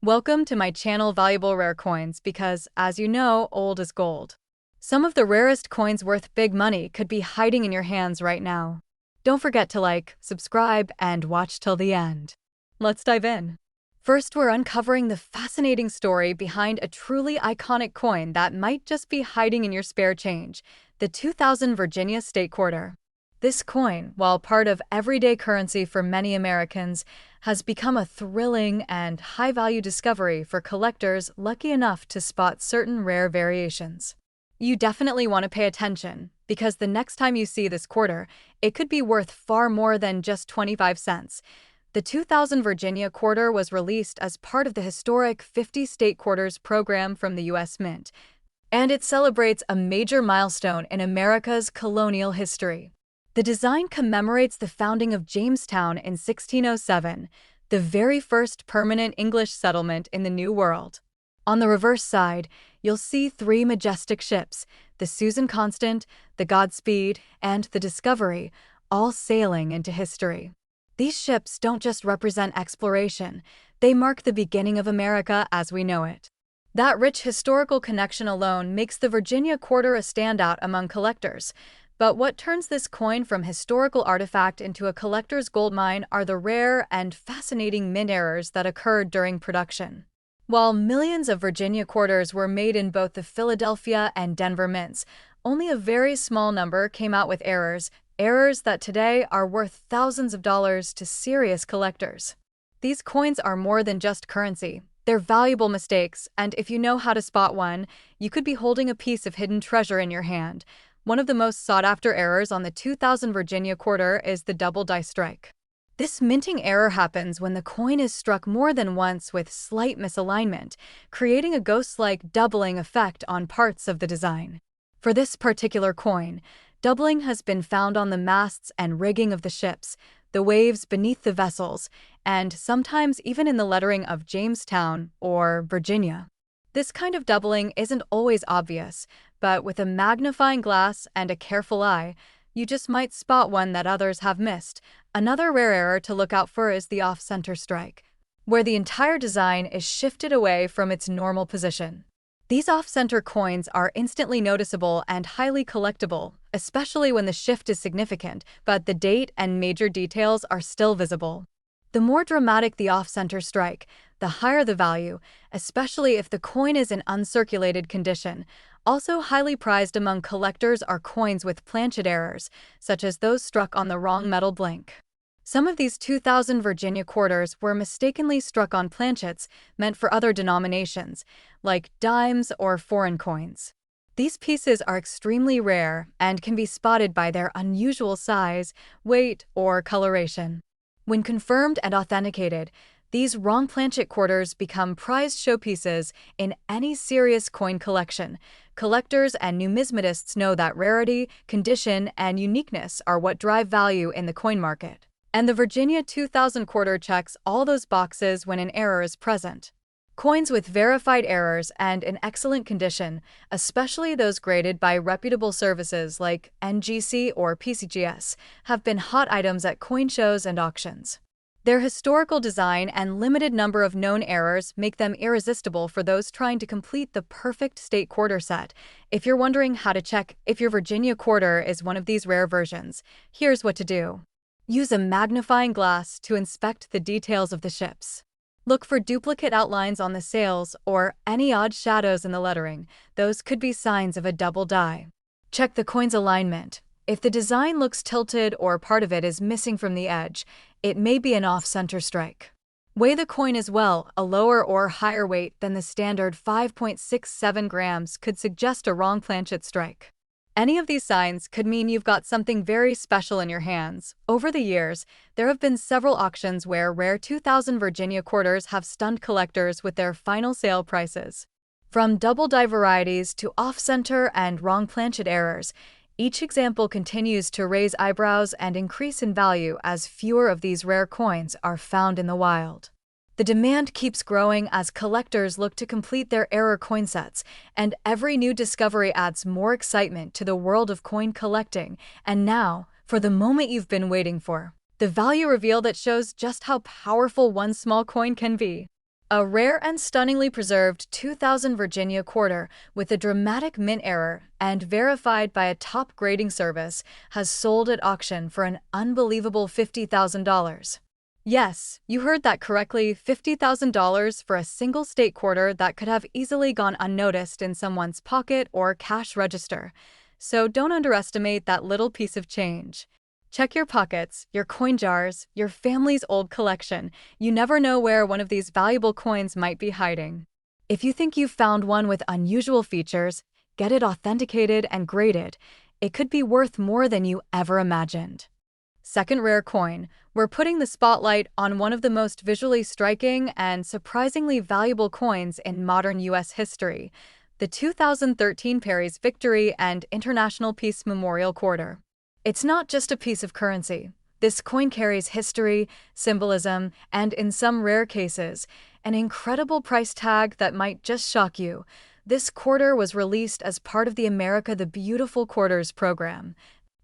Welcome to my channel Valuable Rare Coins because, as you know, old is gold. Some of the rarest coins worth big money could be hiding in your hands right now. Don't forget to like, subscribe, and watch till the end. Let's dive in. First, we're uncovering the fascinating story behind a truly iconic coin that might just be hiding in your spare change, the 2000 Virginia State Quarter. This coin, while part of everyday currency for many Americans, has become a thrilling and high-value discovery for collectors lucky enough to spot certain rare variations. You definitely want to pay attention, because the next time you see this quarter, it could be worth far more than just 25 cents. The 2000 Virginia Quarter was released as part of the historic 50 State Quarters program from the U.S. Mint, and it celebrates a major milestone in America's colonial history. The design commemorates the founding of Jamestown in 1607, the very first permanent English settlement in the New World. On the reverse side, you'll see three majestic ships, the Susan Constant, the Godspeed, and the Discovery, all sailing into history. These ships don't just represent exploration, they mark the beginning of America as we know it. That rich historical connection alone makes the Virginia Quarter a standout among collectors. But what turns this coin from historical artifact into a collector's goldmine are the rare and fascinating mint errors that occurred during production. While millions of Virginia quarters were made in both the Philadelphia and Denver mints, only a very small number came out with errors that today are worth thousands of dollars to serious collectors. These coins are more than just currency. They're valuable mistakes, and if you know how to spot one, you could be holding a piece of hidden treasure in your hand. One of the most sought-after errors on the 2000 Virginia Quarter is the double die strike. This minting error happens when the coin is struck more than once with slight misalignment, creating a ghost-like doubling effect on parts of the design. For this particular coin, doubling has been found on the masts and rigging of the ships, the waves beneath the vessels, and sometimes even in the lettering of Jamestown or Virginia. This kind of doubling isn't always obvious, but with a magnifying glass and a careful eye, you just might spot one that others have missed. Another rare error to look out for is the off-center strike, where the entire design is shifted away from its normal position. These off-center coins are instantly noticeable and highly collectible, especially when the shift is significant, but the date and major details are still visible. The more dramatic the off-center strike, the higher the value, especially if the coin is in uncirculated condition. Also highly prized among collectors are coins with planchet errors, such as those struck on the wrong metal blink. Some of these 2000 Virginia quarters were mistakenly struck on planchets meant for other denominations, like dimes or foreign coins. These pieces are extremely rare and can be spotted by their unusual size, weight, or coloration. When confirmed and authenticated, these wrong planchet quarters become prized showpieces in any serious coin collection. Collectors and numismatists know that rarity, condition, and uniqueness are what drive value in the coin market. And the Virginia 2000 quarter checks all those boxes when an error is present. Coins with verified errors and in excellent condition, especially those graded by reputable services like NGC or PCGS, have been hot items at coin shows and auctions. Their historical design and limited number of known errors make them irresistible for those trying to complete the perfect state quarter set. If you're wondering how to check if your Virginia quarter is one of these rare versions, here's what to do. Use a magnifying glass to inspect the details of the ships. Look for duplicate outlines on the sails or any odd shadows in the lettering. Those could be signs of a double die. Check the coin's alignment. If the design looks tilted or part of it is missing from the edge, it may be an off-center strike. Weigh the coin as well. A lower or higher weight than the standard 5.67 grams could suggest a wrong planchet strike. Any of these signs could mean you've got something very special in your hands. Over the years, there have been several auctions where rare 2000 Virginia quarters have stunned collectors with their final sale prices. From double die varieties to off-center and wrong planchet errors, each example continues to raise eyebrows and increase in value as fewer of these rare coins are found in the wild. The demand keeps growing as collectors look to complete their error coin sets, and every new discovery adds more excitement to the world of coin collecting. And now, for the moment you've been waiting for, the value reveal that shows just how powerful one small coin can be. A rare and stunningly preserved 2000 Virginia quarter with a dramatic mint error and verified by a top grading service has sold at auction for an unbelievable $50,000. Yes, you heard that correctly, $50,000 for a single state quarter that could have easily gone unnoticed in someone's pocket or cash register. So don't underestimate that little piece of change. Check your pockets, your coin jars, your family's old collection. You never know where one of these valuable coins might be hiding. If you think you've found one with unusual features, get it authenticated and graded. It could be worth more than you ever imagined. Second rare coin, we're putting the spotlight on one of the most visually striking and surprisingly valuable coins in modern U.S. history, the 2013 Perry's Victory and International Peace Memorial Quarter. It's not just a piece of currency. This coin carries history, symbolism, and in some rare cases, an incredible price tag that might just shock you. This quarter was released as part of the America the Beautiful Quarters program,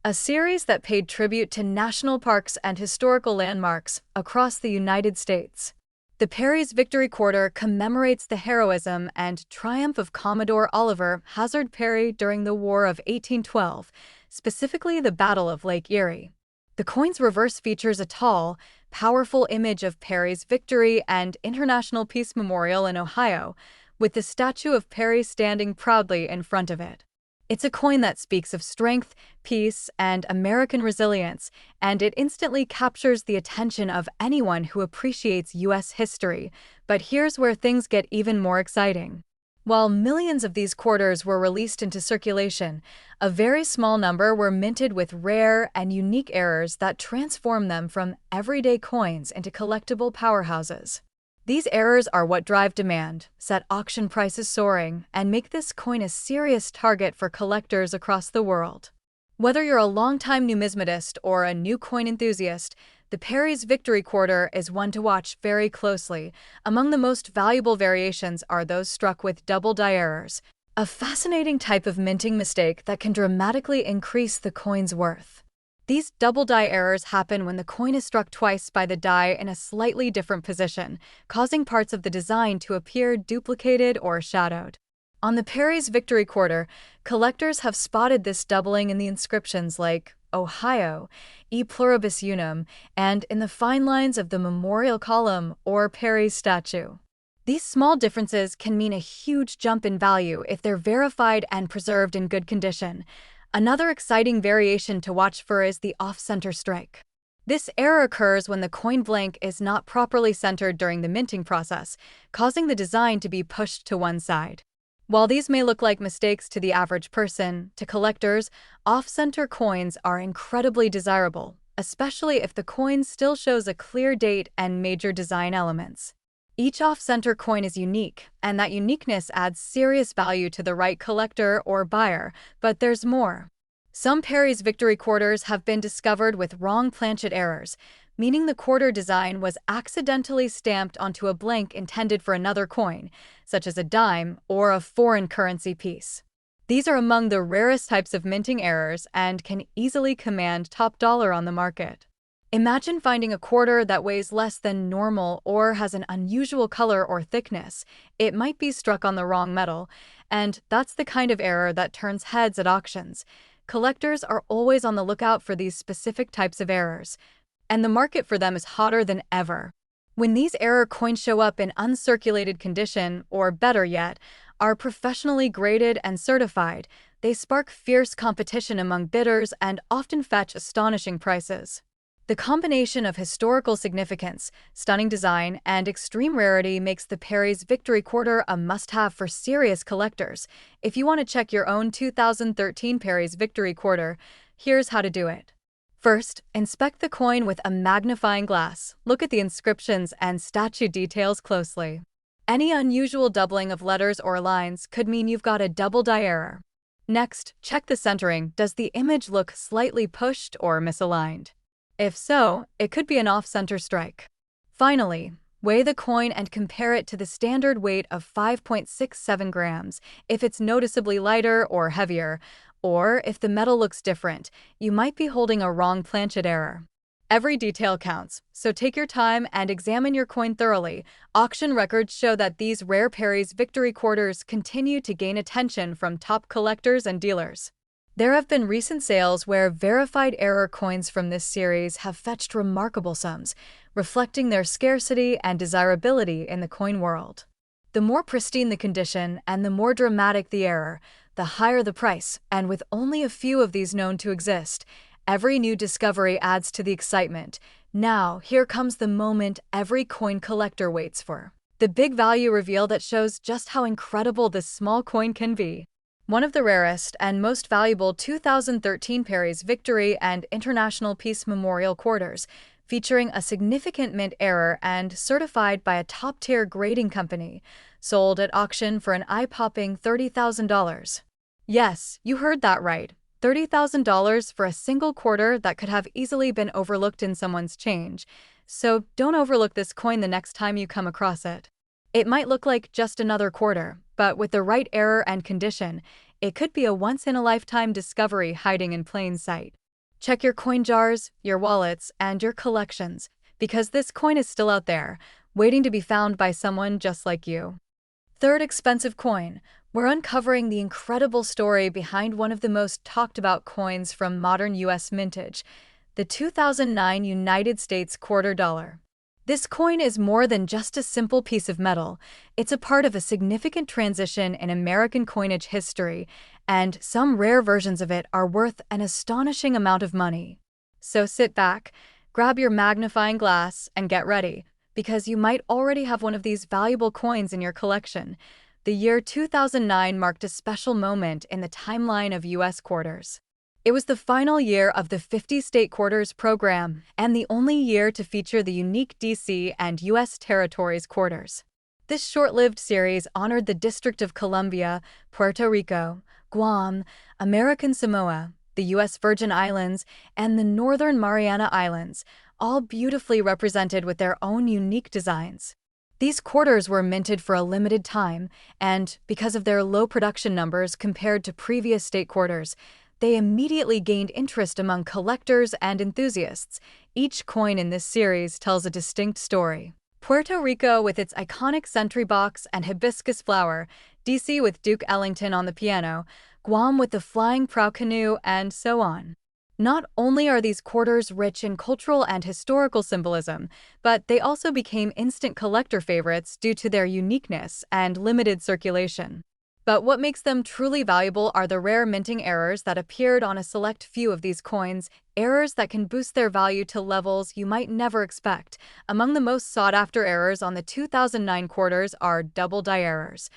a series that paid tribute to national parks and historical landmarks across the United States. The Perry's Victory Quarter commemorates the heroism and triumph of Commodore Oliver Hazard Perry during the War of 1812, specifically the Battle of Lake Erie. The coin's reverse features a tall, powerful image of Perry's Victory and International Peace Memorial in Ohio, with the statue of Perry standing proudly in front of it. It's a coin that speaks of strength, peace, and American resilience, and it instantly captures the attention of anyone who appreciates U.S. history. But here's where things get even more exciting. While millions of these quarters were released into circulation, a very small number were minted with rare and unique errors that transform them from everyday coins into collectible powerhouses. These errors are what drive demand, set auction prices soaring, and make this coin a serious target for collectors across the world. Whether you're a longtime numismatist or a new coin enthusiast, the Perry's Victory Quarter is one to watch very closely. Among the most valuable variations are those struck with double die errors, a fascinating type of minting mistake that can dramatically increase the coin's worth. These double die errors happen when the coin is struck twice by the die in a slightly different position, causing parts of the design to appear duplicated or shadowed. On the Perry's Victory Quarter, collectors have spotted this doubling in the inscriptions like Ohio, E pluribus unum, and in the fine lines of the memorial column or Perry's statue. These small differences can mean a huge jump in value if they're verified and preserved in good condition. Another exciting variation to watch for is the off-center strike. This error occurs when the coin blank is not properly centered during the minting process, causing the design to be pushed to one side. While these may look like mistakes to the average person, to collectors, off-center coins are incredibly desirable, especially if the coin still shows a clear date and major design elements. Each off-center coin is unique, and that uniqueness adds serious value to the right collector or buyer, but there's more. Some Perry's Victory quarters have been discovered with wrong planchet errors, meaning the quarter design was accidentally stamped onto a blank intended for another coin, such as a dime or a foreign currency piece. These are among the rarest types of minting errors and can easily command top dollar on the market. Imagine finding a quarter that weighs less than normal or has an unusual color or thickness. It might be struck on the wrong metal, and that's the kind of error that turns heads at auctions. Collectors are always on the lookout for these specific types of errors, and the market for them is hotter than ever. When these error coins show up in uncirculated condition, or better yet, are professionally graded and certified, they spark fierce competition among bidders and often fetch astonishing prices. The combination of historical significance, stunning design, and extreme rarity makes the Perry's Victory Quarter a must-have for serious collectors. If you want to check your own 2013 Perry's Victory Quarter, here's how to do it. First, inspect the coin with a magnifying glass. Look at the inscriptions and statue details closely. Any unusual doubling of letters or lines could mean you've got a double die error. Next, check the centering. Does the image look slightly pushed or misaligned? If so, it could be an off-center strike. Finally, weigh the coin and compare it to the standard weight of 5.67 grams. If it's noticeably lighter or heavier, or if the metal looks different, you might be holding a wrong planchet error. Every detail counts, so take your time and examine your coin thoroughly. Auction records show that these rare Perry's Victory quarters continue to gain attention from top collectors and dealers. There have been recent sales where verified error coins from this series have fetched remarkable sums, reflecting their scarcity and desirability in the coin world. The more pristine the condition and the more dramatic the error, the higher the price, and with only a few of these known to exist, every new discovery adds to the excitement. Now, here comes the moment every coin collector waits for. The big value reveal that shows just how incredible this small coin can be. One of the rarest and most valuable 2013 Perry's Victory and International Peace Memorial quarters, featuring a significant mint error and certified by a top-tier grading company, sold at auction for an eye-popping $30,000. Yes, you heard that right. $30,000 for a single quarter that could have easily been overlooked in someone's change. So don't overlook this coin the next time you come across it. It might look like just another quarter, but with the right error and condition, it could be a once-in-a-lifetime discovery hiding in plain sight. Check your coin jars, your wallets, and your collections, because this coin is still out there, waiting to be found by someone just like you. Third expensive coin. We're uncovering the incredible story behind one of the most talked about coins from modern U.S. mintage, the 2009 United States quarter dollar. This coin is more than just a simple piece of metal. It's a part of a significant transition in American coinage history, and some rare versions of it are worth an astonishing amount of money. So sit back, grab your magnifying glass, and get ready, because you might already have one of these valuable coins in your collection. The year 2009 marked a special moment in the timeline of U.S. quarters. It was the final year of the 50-state quarters program and the only year to feature the unique D.C. and U.S. territories quarters. This short-lived series honored the District of Columbia, Puerto Rico, Guam, American Samoa, the U.S. Virgin Islands, and the Northern Mariana Islands, all beautifully represented with their own unique designs. These quarters were minted for a limited time, and because of their low production numbers compared to previous state quarters, they immediately gained interest among collectors and enthusiasts. Each coin in this series tells a distinct story. Puerto Rico with its iconic sentry box and hibiscus flower, DC with Duke Ellington on the piano, Guam with the flying prow canoe, and so on. Not only are these quarters rich in cultural and historical symbolism, but they also became instant collector favorites due to their uniqueness and limited circulation. But what makes them truly valuable are the rare minting errors that appeared on a select few of these coins, errors that can boost their value to levels you might never expect. Among the most sought-after errors on the 2009 quarters are double die errors,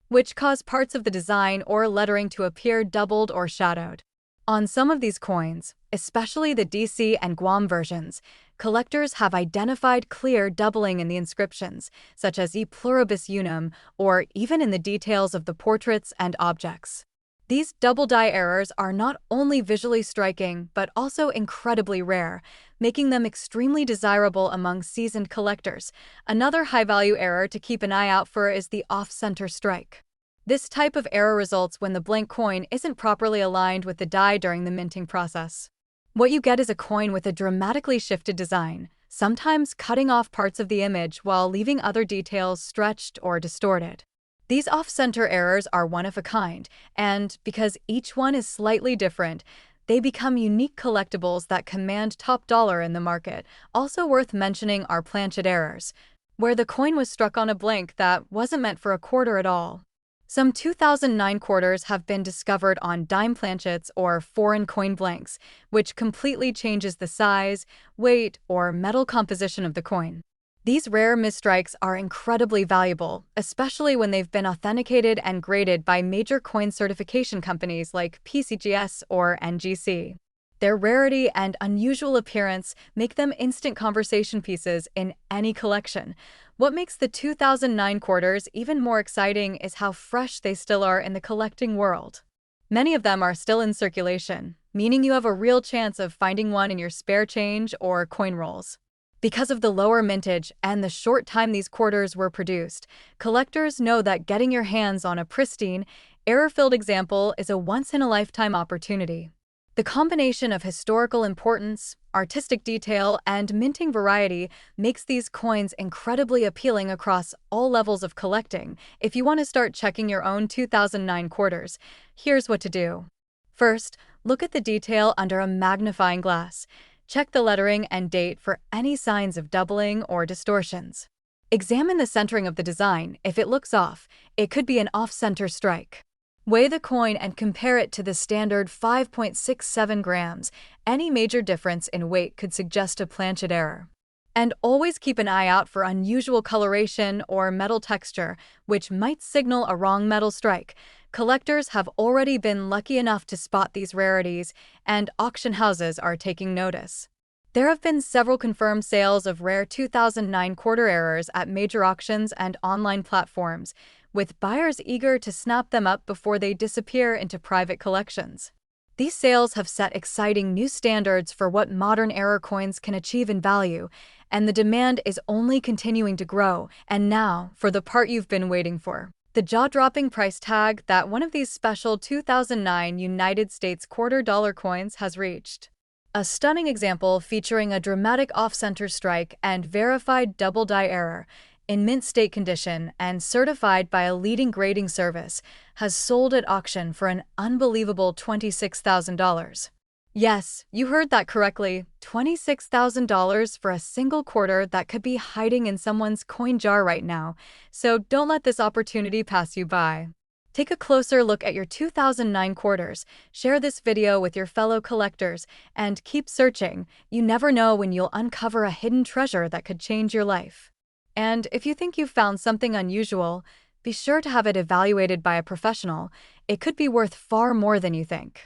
which cause parts of the design or lettering to appear doubled or shadowed. On some of these coins, especially the DC and Guam versions, collectors have identified clear doubling in the inscriptions, such as E pluribus unum, or even in the details of the portraits and objects. These double die errors are not only visually striking, but also incredibly rare, making them extremely desirable among seasoned collectors. Another high-value error to keep an eye out for is the off-center strike. This type of error results when the blank coin isn't properly aligned with the die during the minting process. What you get is a coin with a dramatically shifted design, sometimes cutting off parts of the image while leaving other details stretched or distorted. These off-center errors are one of a kind, and because each one is slightly different, they become unique collectibles that command top dollar in the market. Also worth mentioning are planchet errors, where the coin was struck on a blank that wasn't meant for a quarter at all. Some 2009 quarters have been discovered on dime planchets or foreign coin blanks, which completely changes the size, weight, or metal composition of the coin. These rare misstrikes are incredibly valuable, especially when they've been authenticated and graded by major coin certification companies like PCGS or NGC. Their rarity and unusual appearance make them instant conversation pieces in any collection. What makes the 2009 quarters even more exciting is how fresh they still are in the collecting world. Many of them are still in circulation, meaning you have a real chance of finding one in your spare change or coin rolls. Because of the lower mintage and the short time these quarters were produced, collectors know that getting your hands on a pristine, error-filled example is a once-in-a-lifetime opportunity. The combination of historical importance, artistic detail, and minting variety makes these coins incredibly appealing across all levels of collecting. If you want to start checking your own 2009 quarters, here's what to do. First, look at the detail under a magnifying glass. Check the lettering and date for any signs of doubling or distortions. Examine the centering of the design. If it looks off, it could be an off-center strike. Weigh the coin and compare it to the standard 5.67 grams. Any major difference in weight could suggest a planchet error. And always keep an eye out for unusual coloration or metal texture, which might signal a wrong metal strike. Collectors have already been lucky enough to spot these rarities, and auction houses are taking notice. There have been several confirmed sales of rare 2009 quarter errors at major auctions and online platforms, with buyers eager to snap them up before they disappear into private collections. These sales have set exciting new standards for what modern error coins can achieve in value, and the demand is only continuing to grow. And now, for the part you've been waiting for. The jaw-dropping price tag that one of these special 2009 United States quarter dollar coins has reached. A stunning example featuring a dramatic off-center strike and verified double die error, in mint state condition and certified by a leading grading service, has sold at auction for an unbelievable $26,000. Yes, you heard that correctly, $26,000 for a single quarter that could be hiding in someone's coin jar right now, so don't let this opportunity pass you by. Take a closer look at your 2009 quarters, share this video with your fellow collectors, and keep searching. You never know when you'll uncover a hidden treasure that could change your life. And if you think you've found something unusual, be sure to have it evaluated by a professional. It could be worth far more than you think.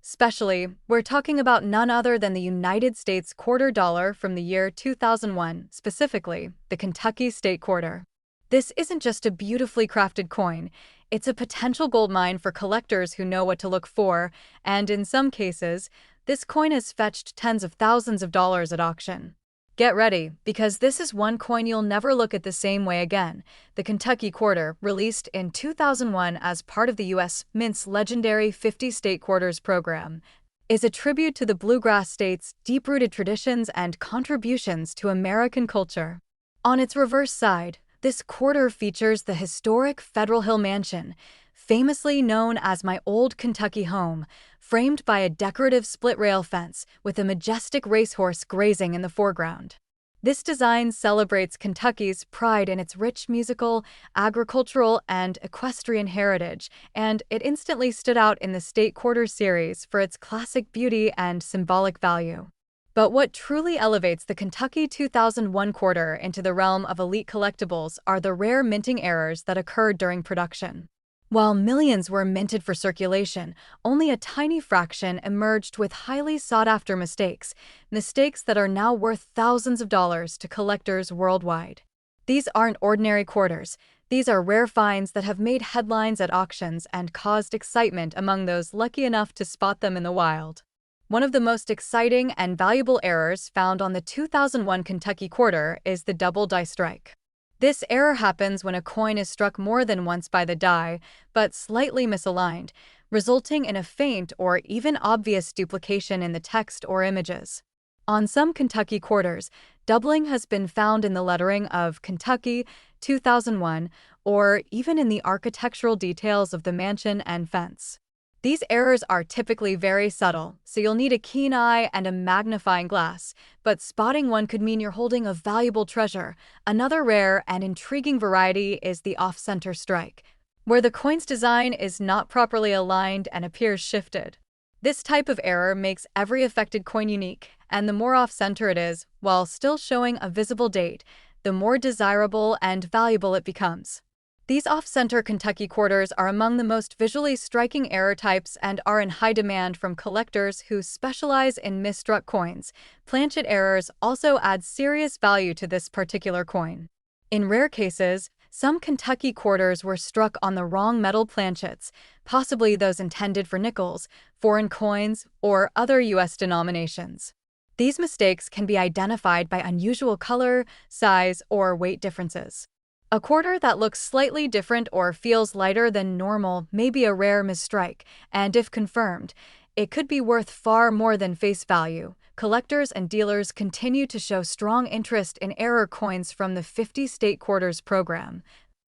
Especially, we're talking about none other than the United States quarter dollar from the year 2001, specifically, the Kentucky State Quarter. This isn't just a beautifully crafted coin, it's a potential goldmine for collectors who know what to look for, and in some cases, this coin has fetched tens of thousands of dollars at auction. Get ready, because this is one coin you'll never look at the same way again. The Kentucky Quarter, released in 2001 as part of the U.S. Mint's legendary 50 State Quarters program, is a tribute to the bluegrass state's deep-rooted traditions and contributions to American culture. On its reverse side, this quarter features the historic Federal Hill Mansion, famously known as my old Kentucky home, framed by a decorative split-rail fence with a majestic racehorse grazing in the foreground. This design celebrates Kentucky's pride in its rich musical, agricultural, and equestrian heritage, and it instantly stood out in the State Quarter series for its classic beauty and symbolic value. But what truly elevates the Kentucky 2001 quarter into the realm of elite collectibles are the rare minting errors that occurred during production. While millions were minted for circulation, only a tiny fraction emerged with highly sought-after mistakes that are now worth thousands of dollars to collectors worldwide. These aren't ordinary quarters. These are rare finds that have made headlines at auctions and caused excitement among those lucky enough to spot them in the wild. One of the most exciting and valuable errors found on the 2001 Kentucky Quarter is the double die strike. This error happens when a coin is struck more than once by the die, but slightly misaligned, resulting in a faint or even obvious duplication in the text or images. On some Kentucky quarters, doubling has been found in the lettering of Kentucky 2001 or even in the architectural details of the mansion and fence. These errors are typically very subtle, so you'll need a keen eye and a magnifying glass, but spotting one could mean you're holding a valuable treasure. Another rare and intriguing variety is the off-center strike, where the coin's design is not properly aligned and appears shifted. This type of error makes every affected coin unique, and the more off-center it is, while still showing a visible date, the more desirable and valuable it becomes. These off-center Kentucky quarters are among the most visually striking error types and are in high demand from collectors who specialize in misstruck coins. Planchet errors also add serious value to this particular coin. In rare cases, some Kentucky quarters were struck on the wrong metal planchets, possibly those intended for nickels, foreign coins, or other U.S. denominations. These mistakes can be identified by unusual color, size, or weight differences. A quarter that looks slightly different or feels lighter than normal may be a rare mistrike, and if confirmed, it could be worth far more than face value. Collectors and dealers continue to show strong interest in error coins from the 50 State Quarters program,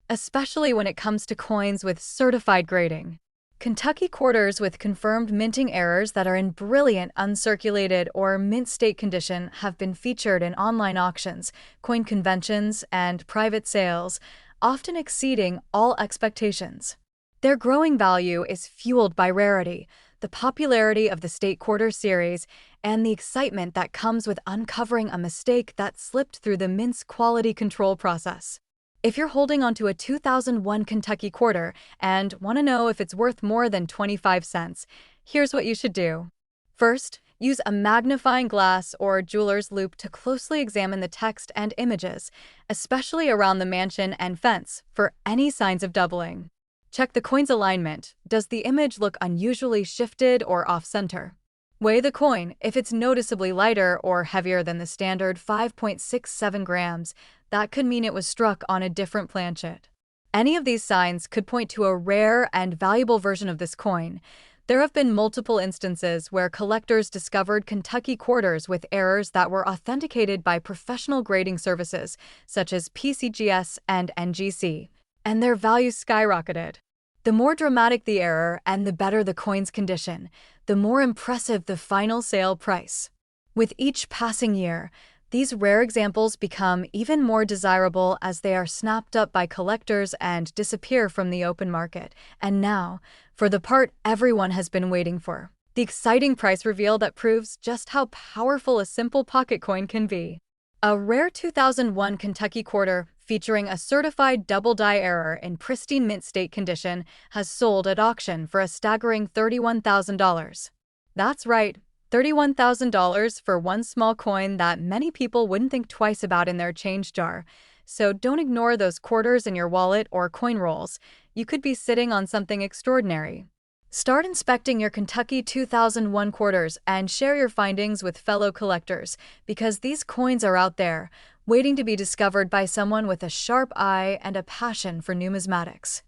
especially when it comes to coins with certified grading. Kentucky quarters with confirmed minting errors that are in brilliant uncirculated or mint state condition have been featured in online auctions, coin conventions, and private sales, often exceeding all expectations. Their growing value is fueled by rarity, the popularity of the State Quarter series, and the excitement that comes with uncovering a mistake that slipped through the mint's quality control process. If you're holding onto a 2001 Kentucky quarter and want to know if it's worth more than 25 cents, here's what you should do. First, use a magnifying glass or jeweler's loupe to closely examine the text and images, especially around the mansion and fence, for any signs of doubling. Check the coin's alignment. Does the image look unusually shifted or off-center? Weigh the coin. If it's noticeably lighter or heavier than the standard 5.67 grams, that could mean it was struck on a different planchet. Any of these signs could point to a rare and valuable version of this coin. There have been multiple instances where collectors discovered Kentucky quarters with errors that were authenticated by professional grading services, such as PCGS and NGC, and their value skyrocketed. The more dramatic the error and the better the coin's condition, the more impressive the final sale price. With each passing year, these rare examples become even more desirable as they are snapped up by collectors and disappear from the open market. And now, for the part everyone has been waiting for, the exciting price reveal that proves just how powerful a simple pocket coin can be. A rare 2001 Kentucky quarter featuring a certified double die error in pristine mint state condition has sold at auction for a staggering $31,000. That's right, $31,000 for one small coin that many people wouldn't think twice about in their change jar. So don't ignore those quarters in your wallet or coin rolls. You could be sitting on something extraordinary. Start inspecting your Kentucky 2001 quarters and share your findings with fellow collectors, because these coins are out there, waiting to be discovered by someone with a sharp eye and a passion for numismatics.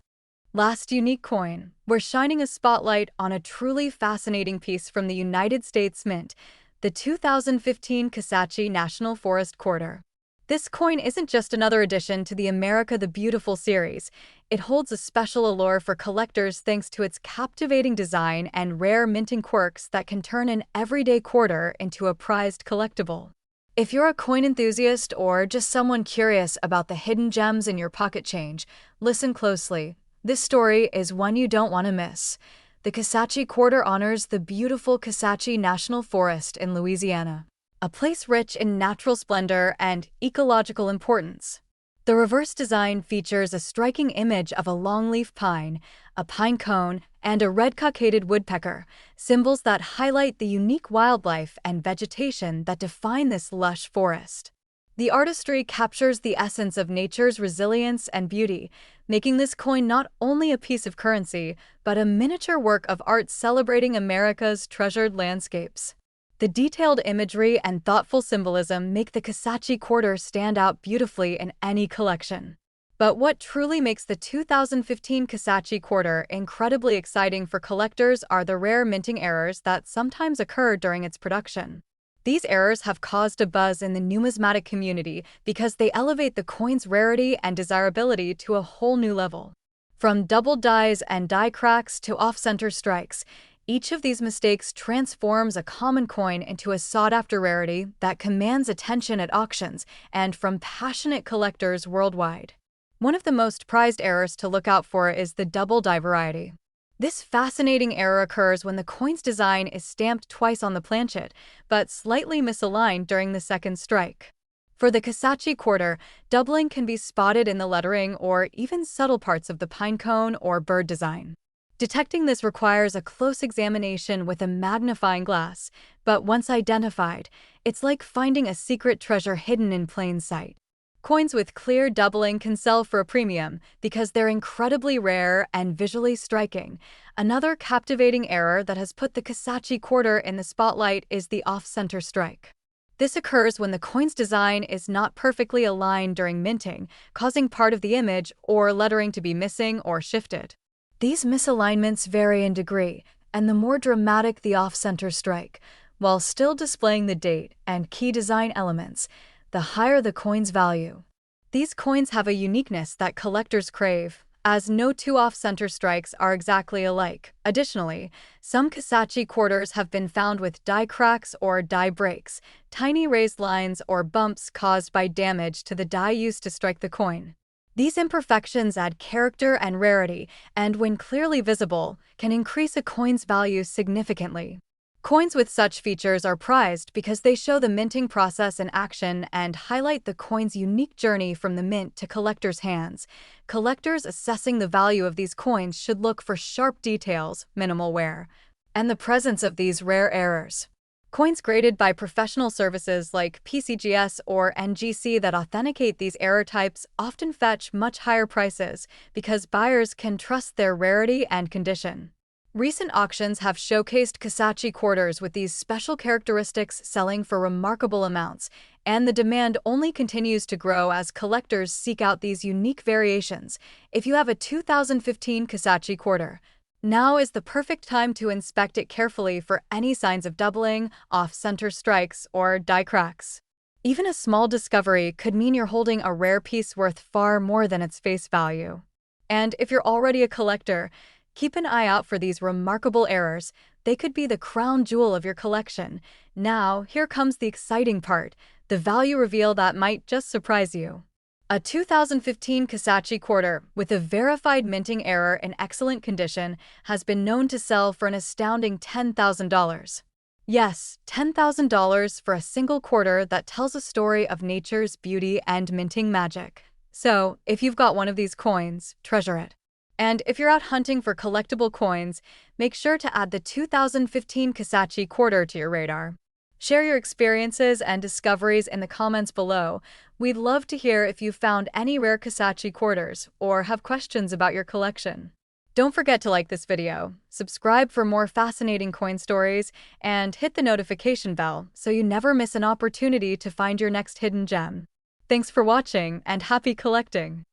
Last unique coin, we're shining a spotlight on a truly fascinating piece from the United States Mint, the 2015 Kisatchie National Forest Quarter. This coin isn't just another addition to the America the Beautiful series. It holds a special allure for collectors thanks to its captivating design and rare minting quirks that can turn an everyday quarter into a prized collectible. If you're a coin enthusiast or just someone curious about the hidden gems in your pocket change, listen closely. This story is one you don't want to miss. The Kisatchie quarter honors the beautiful Kisatchie National Forest in Louisiana, a place rich in natural splendor and ecological importance. The reverse design features a striking image of a longleaf pine, a pine cone, and a red-cockaded woodpecker, symbols that highlight the unique wildlife and vegetation that define this lush forest. The artistry captures the essence of nature's resilience and beauty, making this coin not only a piece of currency, but a miniature work of art celebrating America's treasured landscapes. The detailed imagery and thoughtful symbolism make the Kisatchie quarter stand out beautifully in any collection. But what truly makes the 2015 Kisatchie quarter incredibly exciting for collectors are the rare minting errors that sometimes occur during its production. These errors have caused a buzz in the numismatic community because they elevate the coin's rarity and desirability to a whole new level. From double dies and die cracks to off-center strikes, each of these mistakes transforms a common coin into a sought-after rarity that commands attention at auctions and from passionate collectors worldwide. One of the most prized errors to look out for is the double die variety. This fascinating error occurs when the coin's design is stamped twice on the planchet, but slightly misaligned during the second strike. For the Kisatchie quarter, doubling can be spotted in the lettering or even subtle parts of the pine cone or bird design. Detecting this requires a close examination with a magnifying glass, but once identified, it's like finding a secret treasure hidden in plain sight. Coins with clear doubling can sell for a premium because they're incredibly rare and visually striking. Another captivating error that has put the Kisatchie quarter in the spotlight is the off-center strike. This occurs when the coin's design is not perfectly aligned during minting, causing part of the image or lettering to be missing or shifted. These misalignments vary in degree, and the more dramatic the off-center strike, while still displaying the date and key design elements, the higher the coin's value. These coins have a uniqueness that collectors crave, as no two off-center strikes are exactly alike. Additionally, some Kisachi quarters have been found with die cracks or die breaks, tiny raised lines or bumps caused by damage to the die used to strike the coin. These imperfections add character and rarity, and when clearly visible, can increase a coin's value significantly. Coins with such features are prized because they show the minting process in action and highlight the coin's unique journey from the mint to collectors' hands. Collectors assessing the value of these coins should look for sharp details, minimal wear, and the presence of these rare errors. Coins graded by professional services like PCGS or NGC that authenticate these error types often fetch much higher prices because buyers can trust their rarity and condition. Recent auctions have showcased Kisachi quarters with these special characteristics selling for remarkable amounts, and the demand only continues to grow as collectors seek out these unique variations. If you have a 2015 Kisachi quarter, now is the perfect time to inspect it carefully for any signs of doubling, off-center strikes, or die cracks. Even a small discovery could mean you're holding a rare piece worth far more than its face value. And if you're already a collector, keep an eye out for these remarkable errors. They could be the crown jewel of your collection. Now, here comes the exciting part, the value reveal that might just surprise you. A 2015 Kisachi quarter with a verified minting error in excellent condition has been known to sell for an astounding $10,000. Yes, $10,000 for a single quarter that tells a story of nature's beauty and minting magic. So, if you've got one of these coins, treasure it. And if you're out hunting for collectible coins, make sure to add the 2015 Kisachi quarter to your radar. Share your experiences and discoveries in the comments below. We'd love to hear if you found any rare Kisachi quarters or have questions about your collection. Don't forget to like this video, subscribe for more fascinating coin stories, and hit the notification bell so you never miss an opportunity to find your next hidden gem. Thanks for watching and happy collecting!